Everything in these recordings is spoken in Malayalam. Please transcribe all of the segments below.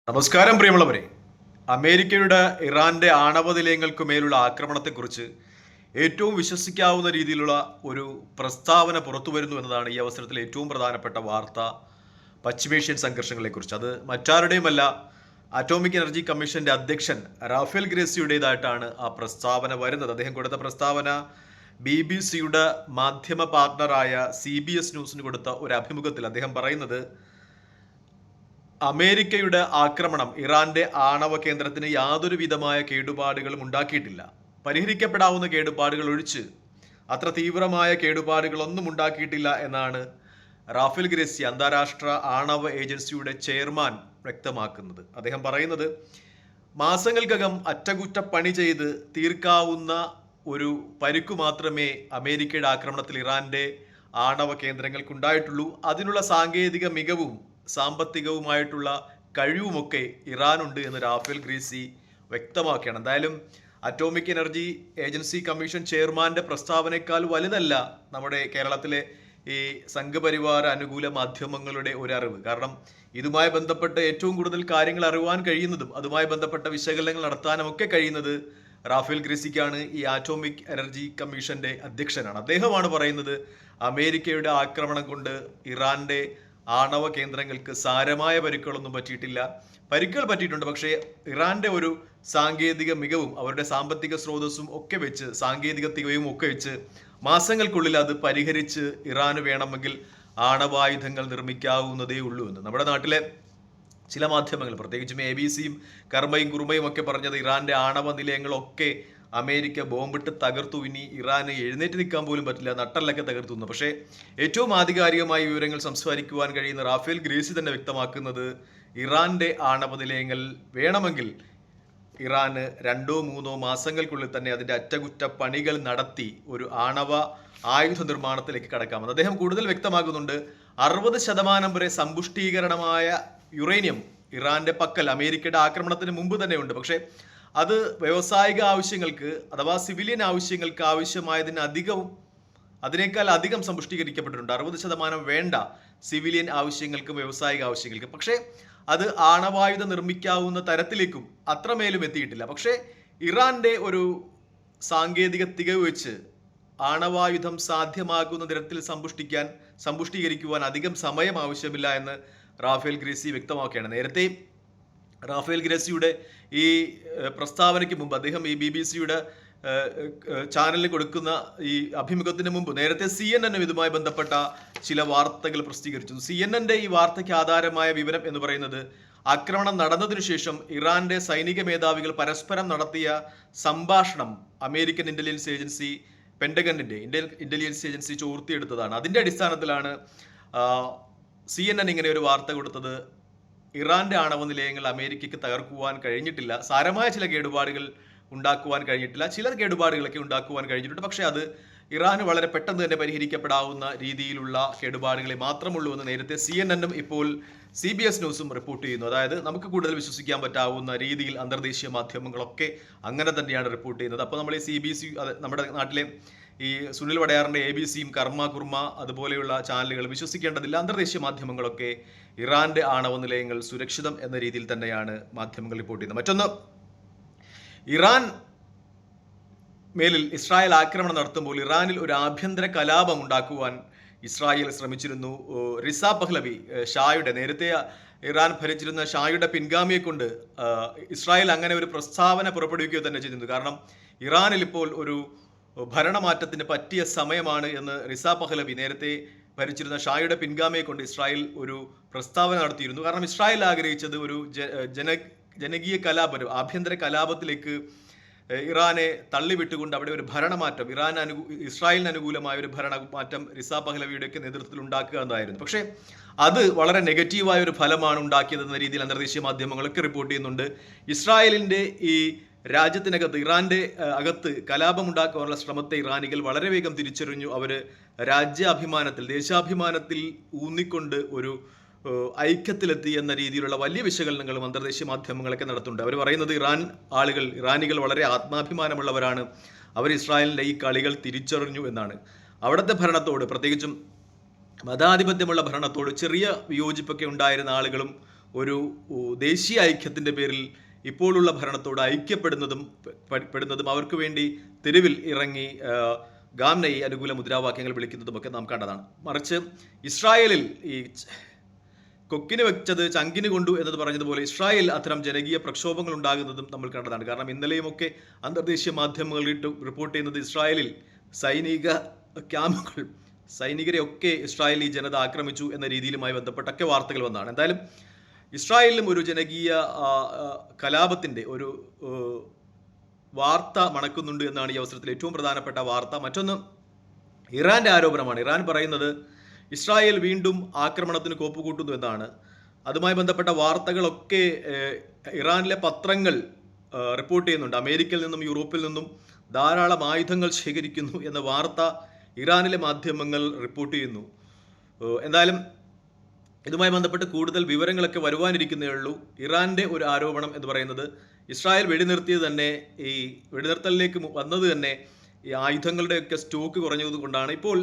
നമസ്കാരം പ്രിയമുള്ളവരെ. അമേരിക്കയുടെ ഇറാന്റെ ആണവ നിലയങ്ങൾക്ക് മേലുള്ള ആക്രമണത്തെക്കുറിച്ച് ഏറ്റവും വിശ്വസിക്കാവുന്ന രീതിയിലുള്ള ഒരു പ്രസ്താവന പുറത്തു വരുന്നു എന്നതാണ് ഈ അവസരത്തിൽ ഏറ്റവും പ്രധാനപ്പെട്ട വാർത്ത. പശ്ചിമേഷ്യൻ സംഘർഷങ്ങളെക്കുറിച്ച് അത് മറ്റാരുടെയുമല്ല, അറ്റോമിക് എനർജി കമ്മീഷന്റെ അധ്യക്ഷൻ റാഫേൽ ഗ്രേസിയുടേതായിട്ടാണ് ആ പ്രസ്താവന വരുന്നത്. അദ്ദേഹം കൊടുത്ത പ്രസ്താവന BBC-യുടെ മാധ്യമ പാർട്ണറായ CBS ന്യൂസിന് കൊടുത്ത ഒരു അഭിമുഖത്തിൽ അദ്ദേഹം പറയുന്നത്, അമേരിക്കയുടെ ആക്രമണം ഇറാന്റെ ആണവ കേന്ദ്രത്തിന് യാതൊരു വിധമായ കേടുപാടുകളും ഉണ്ടാക്കിയിട്ടില്ല. പരിഹരിക്കപ്പെടാവുന്ന കേടുപാടുകൾ ഒഴിച്ച് അത്ര തീവ്രമായ കേടുപാടുകളൊന്നും ഉണ്ടാക്കിയിട്ടില്ല എന്നാണ് റാഫേൽ ഗ്രേസി, അന്താരാഷ്ട്ര ആണവ ഏജൻസിയുടെ ചെയർമാൻ, വ്യക്തമാക്കുന്നത്. അദ്ദേഹം പറയുന്നത്, മാസങ്ങൾക്കകം അറ്റകുറ്റപ്പണി ചെയ്ത് തീർക്കാവുന്ന ഒരു പരിക്കു മാത്രമേ അമേരിക്കയുടെ ആക്രമണത്തിൽ ഇറാന്റെ ആണവ കേന്ദ്രങ്ങൾക്കുണ്ടായിട്ടുള്ളൂ. അതിനുള്ള സാങ്കേതിക മികവും സാമ്പത്തികവുമായിട്ടുള്ള കഴിവുമൊക്കെ ഇറാനുണ്ട് എന്ന് റാഫേൽ ഗ്രേസി വ്യക്തമാക്കുകയാണ്. എന്തായാലും അറ്റോമിക് എനർജി ഏജൻസി കമ്മീഷൻ ചെയർമാന്റെ പ്രസ്താവനയേക്കാൾ വലുതല്ല നമ്മുടെ കേരളത്തിലെ ഈ സംഘപരിവാര അനുകൂല മാധ്യമങ്ങളുടെ ഒരു അറിവ്. കാരണം ഇതുമായി ബന്ധപ്പെട്ട് ഏറ്റവും കൂടുതൽ കാര്യങ്ങൾ അറിയാൻ കഴിയുന്നതും അതുമായി ബന്ധപ്പെട്ട വിശകലനങ്ങൾ നടത്താനും ഒക്കെ കഴിയുന്നത് റാഫേൽ ഗ്രേസിക്കാണ്. ഈ ആറ്റോമിക് എനർജി കമ്മീഷന്റെ അധ്യക്ഷനാണ്. അദ്ദേഹമാണ് പറയുന്നത്, അമേരിക്കയുടെ ആക്രമണം കൊണ്ട് ഇറാന്റെ ആണവ കേന്ദ്രങ്ങൾക്ക് സാരമായ പരിക്കുകളൊന്നും പറ്റിയിട്ടില്ല. പരിക്കുകൾ പറ്റിയിട്ടുണ്ട്, പക്ഷേ ഇറാന്റെ ഒരു സാങ്കേതിക മികവും അവരുടെ സാമ്പത്തിക സ്രോതസ്സും ഒക്കെ വെച്ച്, സാങ്കേതിക തികവും ഒക്കെ വെച്ച് മാസങ്ങൾക്കുള്ളിൽ അത് പരിഹരിച്ച് ഇറാന് വേണമെങ്കിൽ ആണവായുധങ്ങൾ നിർമ്മിക്കാവുന്നതേ ഉള്ളൂ എന്ന് നമ്മുടെ നാട്ടിലെ ചില മാധ്യമങ്ങൾ, പ്രത്യേകിച്ചും ABC-യും കർമ്മയും കുറുമയും ഒക്കെ പറഞ്ഞത്, ഇറാന്റെ ആണവ നിലയങ്ങളൊക്കെ അമേരിക്ക ബോംബിട്ട് തകർത്തു, ഇനി ഇറാന് എഴുന്നേറ്റ് നിൽക്കാൻ പോലും പറ്റില്ല, നട്ടലൊക്കെ തകർത്തുന്നു. പക്ഷേ ഏറ്റവും ആധികാരികമായ വിവരങ്ങൾ സംസാരിക്കുവാൻ കഴിയുന്ന റാഫേൽ ഗ്രേസി തന്നെ വ്യക്തമാക്കുന്നത്, ഇറാന്റെ ആണവ നിലയങ്ങൾ വേണമെങ്കിൽ ഇറാന് 2-3 മാസങ്ങൾക്കുള്ളിൽ തന്നെ അതിന്റെ അറ്റകുറ്റപ്പണികൾ നടത്തി ഒരു ആണവ ആയുധ നിർമ്മാണത്തിലേക്ക് കടക്കാമെന്ന് അദ്ദേഹം കൂടുതൽ വ്യക്തമാക്കുന്നുണ്ട്. 60% വരെ സമ്പുഷ്ടീകരണമായ യുറേനിയം ഇറാന്റെ പക്കൽ അമേരിക്കയുടെ ആക്രമണത്തിന് മുമ്പ് തന്നെ ഉണ്ട്. പക്ഷേ അത് വ്യാവസായിക ആവശ്യങ്ങൾക്ക് അഥവാ സിവിലിയൻ ആവശ്യങ്ങൾക്ക് അതിനേക്കാൾ അധികം സമ്പുഷ്ടീകരിക്കപ്പെട്ടിട്ടുണ്ട്. 60% വേണ്ട സിവിലിയൻ ആവശ്യങ്ങൾക്കും വ്യാവസായിക ആവശ്യങ്ങൾക്കും. പക്ഷേ അത് ആണവായുധം നിർമ്മിക്കാവുന്ന തരത്തിലേക്കും അത്രമേലും എത്തിയിട്ടില്ല. പക്ഷേ ഇറാന്റെ ഒരു സാങ്കേതിക തികവ് വെച്ച് ആണവായുധം സാധ്യമാകുന്ന തരത്തിൽ സമ്പുഷ്ടീകരിക്കുവാൻ അധികം സമയം ആവശ്യമില്ല എന്ന് റാഫേൽ ഗ്രേസി വ്യക്തമാക്കുകയാണ്. നേരത്തെ റാഫേൽ ഗ്രേസിയുടെ ഈ പ്രസ്താവനയ്ക്ക് മുമ്പ് അദ്ദേഹം ഈ BBC-യുടെ ചാനലിൽ കൊടുക്കുന്ന ഈ അഭിമുഖത്തിന് മുമ്പ് നേരത്തെ CNN ഇതുമായി ബന്ധപ്പെട്ട ചില വാർത്തകൾ പ്രസിദ്ധീകരിച്ചു. CNN ഈ വാർത്തയ്ക്ക് ആധാരമായ വിവരം എന്ന് പറയുന്നത്, ആക്രമണം നടന്നതിനു ശേഷം ഇറാന്റെ സൈനിക മേധാവികൾ പരസ്പരം നടത്തിയ സംഭാഷണം അമേരിക്കൻ ഇന്റലിജൻസ് ഏജൻസി, പെന്റഗണിന്റെ ഇന്റലിജൻസ് ഏജൻസി ചോർത്തിയെടുത്തതാണ്. അതിന്റെ അടിസ്ഥാനത്തിലാണ് CNN ഇങ്ങനെ ഒരു വാർത്ത കൊടുത്തത്. ഇറാന്റെ ആണവ നിലയങ്ങൾ അമേരിക്കയ്ക്ക് തകർക്കുവാൻ കഴിഞ്ഞിട്ടില്ല, സാരമായ ചില കേടുപാടുകൾ ഉണ്ടാക്കുവാൻ കഴിഞ്ഞിട്ടില്ല, ചില കേടുപാടുകളൊക്കെ ഉണ്ടാക്കുവാൻ കഴിഞ്ഞിട്ടുണ്ട്. പക്ഷേ അത് ഇറാന് വളരെ പെട്ടെന്ന് തന്നെ പരിഹരിക്കപ്പെടാവുന്ന രീതിയിലുള്ള കേടുപാടുകളെ മാത്രമുള്ളൂ എന്ന് നേരത്തെ CNN ഇപ്പോൾ CBS ന്യൂസും റിപ്പോർട്ട് ചെയ്യുന്നു. അതായത് നമുക്ക് കൂടുതൽ വിശ്വസിക്കാൻ പറ്റാവുന്ന രീതിയിൽ അന്തർദേശീയ മാധ്യമങ്ങളൊക്കെ അങ്ങനെ തന്നെയാണ് റിപ്പോർട്ട് ചെയ്യുന്നത്. അപ്പോൾ നമ്മൾ ഈ CBC, നമ്മുടെ നാട്ടിലെ ഈ സുനിൽ വടയാറിന്റെ ABC-യും കർമ്മ കുർമ അതുപോലെയുള്ള ചാനലുകൾ വിശ്വസിക്കേണ്ടതില്ല. അന്തർദേശീയ മാധ്യമങ്ങളൊക്കെ ഇറാന്റെ ആണവ നിലയങ്ങൾ സുരക്ഷിതം എന്ന രീതിയിൽ തന്നെയാണ് മാധ്യമങ്ങൾ റിപ്പോർട്ട് ചെയ്യുന്നത്. മറ്റൊന്ന്, ഇറാൻ മേലിൽ ഇസ്രായേൽ ആക്രമണം നടത്തുമ്പോൾ ഇറാനിൽ ഒരു ആഭ്യന്തര കലാപം ഉണ്ടാക്കുവാൻ ഇസ്രായേൽ ശ്രമിച്ചിരുന്നു. റിസ പഹ്ലവി, ഷായുടെ, നേരത്തെ ഇറാൻ ഭരിച്ചിരുന്ന ഷായുടെ പിൻഗാമിയെ കൊണ്ട് ഇസ്രായേൽ അങ്ങനെ ഒരു പ്രസ്താവന പുറപ്പെടുവിക്കുക തന്നെ ചെയ്തിരുന്നു. കാരണം ഇറാനിൽ ഇപ്പോൾ ഒരു ഭരണമാറ്റത്തിന് പറ്റിയ സമയമാണ് എന്ന് റിസ പഹ്ലവി, നേരത്തെ ഭരിച്ചിരുന്ന ഷായുടെ പിൻഗാമിയെ കൊണ്ട് ഇസ്രായേൽ ഒരു പ്രസ്താവന നടത്തിയിരുന്നു. കാരണം ഇസ്രായേൽ ആഗ്രഹിച്ചത് ഒരു ജനകീയ കലാപം, ആഭ്യന്തര കലാപത്തിലേക്ക് ഇറാനെ തള്ളിവിട്ടുകൊണ്ട് അവിടെ ഒരു ഭരണമാറ്റം, ഇസ്രായേലിന് അനുകൂലമായ ഒരു ഭരണമാറ്റം റിസ പഹ്ലവിയുടെയൊക്കെ നേതൃത്വത്തിൽ ഉണ്ടാക്കുക എന്നായിരുന്നു. പക്ഷേ അത് വളരെ നെഗറ്റീവായ ഒരു ഫലമാണ് ഉണ്ടാക്കിയതെന്ന രീതിയിൽ അന്തർദേശീയ മാധ്യമങ്ങളൊക്കെ റിപ്പോർട്ട് ചെയ്യുന്നുണ്ട്. ഇസ്രായേലിന്റെ ഈ രാജ്യത്തിനകത്ത്, ഇറാന്റെ അകത്ത് കലാപമുണ്ടാക്കാനുള്ള ശ്രമത്തെ ഇറാനികൾ വളരെ വേഗം തിരിച്ചറിഞ്ഞു. അവര് രാജ്യാഭിമാനത്തിൽ, ദേശാഭിമാനത്തിൽ ഊന്നിക്കൊണ്ട് ഒരു ഐക്യത്തിലെത്തി എന്ന രീതിയിലുള്ള വലിയ വിശകലനങ്ങളും അന്തർദേശീയ മാധ്യമങ്ങളൊക്കെ നടത്തുന്നുണ്ട്. അവർ പറയുന്നത്, ഇറാനികൾ വളരെ ആത്മാഭിമാനമുള്ളവരാണ്, അവർ ഇസ്രായേലിന്റെ ഈ കളികൾ തിരിച്ചറിഞ്ഞു എന്നാണ്. അവിടുത്തെ ഭരണത്തോട്, പ്രത്യേകിച്ചും മതാധിപത്യമുള്ള ഭരണത്തോട് ചെറിയ വിയോജിപ്പൊക്കെ ഉണ്ടായിരുന്ന ആളുകളും ഒരു ദേശീയ ഐക്യത്തിൻ്റെ പേരിൽ ഇപ്പോഴുള്ള ഭരണത്തോട് ഐക്യപ്പെടുന്നതും അവർക്ക് വേണ്ടി തെരുവിൽ ഇറങ്ങി ഗാംനയി അനുകൂല മുദ്രാവാക്യങ്ങൾ വിളിക്കുന്നതുമൊക്കെ നാം കണ്ടതാണ്. മറിച്ച് ഇസ്രായേലിൽ ഈ കൊക്കിന് വെച്ചത് ചങ്കിന് കൊണ്ടു എന്നത് പറഞ്ഞതുപോലെ ഇസ്രായേൽ അത്തരം ജനകീയ പ്രക്ഷോഭങ്ങൾ ഉണ്ടാകുന്നതും നമ്മൾ കണ്ടതാണ്. കാരണം ഇന്നലെയുമൊക്കെ അന്തർദേശീയ മാധ്യമങ്ങൾ റിപ്പോർട്ട് ചെയ്യുന്നത് ഇസ്രായേലിൽ സൈനിക ക്യാമ്പുകൾ, സൈനികരെയൊക്കെ ഇസ്രായേൽ ഈ ജനത ആക്രമിച്ചു എന്ന രീതിയിലുമായി ബന്ധപ്പെട്ടൊക്കെ വാർത്തകൾ വന്നതാണ്. എന്തായാലും ഇസ്രായേലിലും ഒരു ജനകീയ കലാപത്തിൻ്റെ ഒരു വാർത്ത മണക്കുന്നുണ്ട് എന്നാണ് ഈ അവസരത്തിൽ ഏറ്റവും പ്രധാനപ്പെട്ട വാർത്ത. മറ്റൊന്ന് ഇറാന്റെ ആരോപണമാണ്. ഇറാൻ പറയുന്നത് ഇസ്രായേൽ വീണ്ടും ആക്രമണത്തിന് കോപ്പുകൂട്ടുന്നു എന്നാണ്. അതുമായി ബന്ധപ്പെട്ട വാർത്തകളൊക്കെ ഇറാനിലെ പത്രങ്ങൾ റിപ്പോർട്ട് ചെയ്യുന്നുണ്ട്. അമേരിക്കയിൽ നിന്നും യൂറോപ്പിൽ നിന്നും ധാരാളം ആയുധങ്ങൾ ശേഖരിക്കുന്നു എന്ന വാർത്ത ഇറാനിലെ മാധ്യമങ്ങൾ റിപ്പോർട്ട് ചെയ്യുന്നു. എന്തായാലും ഇതുമായി ബന്ധപ്പെട്ട് കൂടുതൽ വിവരങ്ങളൊക്കെ വരുവാനിരിക്കുന്നേ ഉള്ളൂ. ഇറാന്റെ ഒരു ആരോപണം എന്ന് പറയുന്നത് ഇസ്രായേൽ വെടിനിർത്തിയത് തന്നെ, ഈ വെടിനിർത്തലിലേക്ക് വന്നത് തന്നെ ഈ ആയുധങ്ങളുടെയൊക്കെ സ്റ്റോക്ക് കുറഞ്ഞത് കൊണ്ടാണ്. ഇപ്പോൾ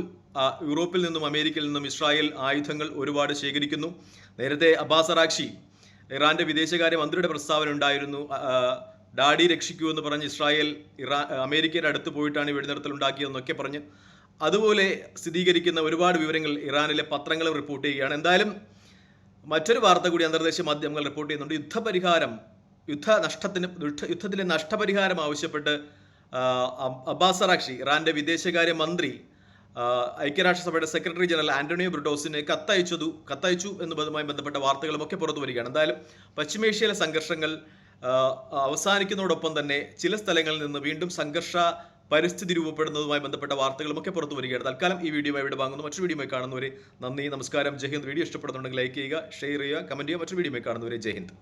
യൂറോപ്പിൽ നിന്നും അമേരിക്കയിൽ നിന്നും ഇസ്രായേൽ ആയുധങ്ങൾ ഒരുപാട് ശേഖരിക്കുന്നു. നേരത്തെ അബ്ബാസ് അറാഖ്ചി, ഇറാന്റെ വിദേശകാര്യ മന്ത്രിയുടെ പ്രസ്താവന ഉണ്ടായിരുന്നു, ഡാഡി രക്ഷിക്കൂ എന്ന് പറഞ്ഞ് ഇസ്രായേൽ അമേരിക്കയുടെ അടുത്ത് പോയിട്ടാണ് വെടിനിർത്തൽ ഉണ്ടാക്കിയതെന്നൊക്കെ പറഞ്ഞ് അതുപോലെ സ്ഥിരീകരിക്കുന്ന ഒരുപാട് വിവരങ്ങൾ ഇറാനിലെ പത്രങ്ങളും റിപ്പോർട്ട് ചെയ്യുകയാണ്. എന്തായാലും മറ്റൊരു വാർത്ത കൂടി അന്തർദേശീയ മാധ്യമങ്ങൾ റിപ്പോർട്ട് ചെയ്യുന്നുണ്ട്. യുദ്ധത്തിലെ നഷ്ടപരിഹാരം ആവശ്യപ്പെട്ട് അബ്ബാസ് അറാഖ്ചി, ഇറാന്റെ വിദേശകാര്യ മന്ത്രി, ഐക്യരാഷ്ട്രസഭയുടെ സെക്രട്ടറി ജനറൽ ആന്റണിയോ ബ്രിട്ടോസിന് കത്തയച്ചു എന്നതുമായി ബന്ധപ്പെട്ട വാർത്തകളുമൊക്കെ പുറത്തു വരികയാണ്. എന്തായാലും പശ്ചിമേഷ്യയിലെ സംഘർഷങ്ങൾ അവസാനിക്കുന്നതോടൊപ്പം തന്നെ ചില സ്ഥലങ്ങളിൽ നിന്ന് വീണ്ടും സംഘർഷ പരിസ്ഥിതി രൂപപ്പെടുന്നതുമായി ബന്ധപ്പെട്ട വാർത്തകളുമൊക്കെ പുറത്തു വരികയാണ്. തൽക്കാലം ഈ വീഡിയോ ഇവിടെ വാങ്ങുന്നു. മറ്റൊരു വീഡിയോ കാണുന്നവരെ നന്ദി, നമസ്കാരം, ജയ് ഹിന്ദ്. വീഡിയോ ഇഷ്ടപ്പെടുന്നുണ്ടെങ്കിൽ ലൈക്ക് ചെയ്യുക, ഷെയർ ചെയ്യുക, കമന്റ് ചെയ്യുക. മറ്റൊരു വീഡിയോ കാണുന്നവരെ ജയ് ഹിന്ദ്.